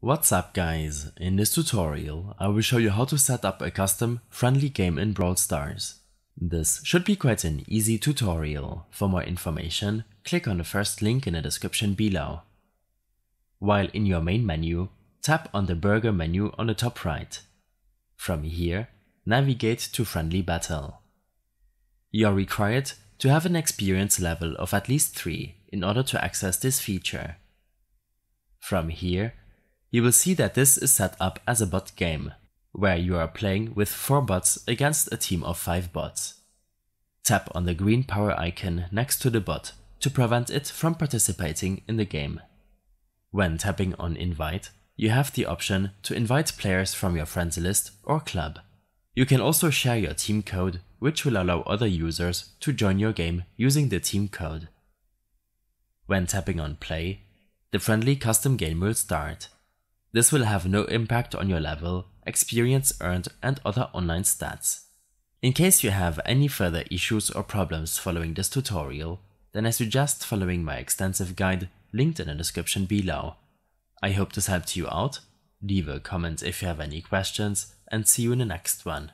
What's up guys, in this tutorial I will show you how to set up a custom friendly game in Brawl Stars. This should be quite an easy tutorial. For more information, click on the first link in the description below. While in your main menu, tap on the burger menu on the top right. From here, navigate to Friendly Battle. You are required to have an experience level of at least 3 in order to access this feature. From here, you will see that this is set up as a bot game, where you are playing with 4 bots against a team of 5 bots. Tap on the green power icon next to the bot to prevent it from participating in the game. When tapping on Invite, you have the option to invite players from your friends list or club. You can also share your team code, which will allow other users to join your game using the team code. When tapping on Play, the friendly custom game will start. This will have no impact on your level, experience earned and other online stats. In case you have any further issues or problems following this tutorial, then I suggest following my extensive guide linked in the description below. I hope this helped you out. Leave a comment if you have any questions and see you in the next one.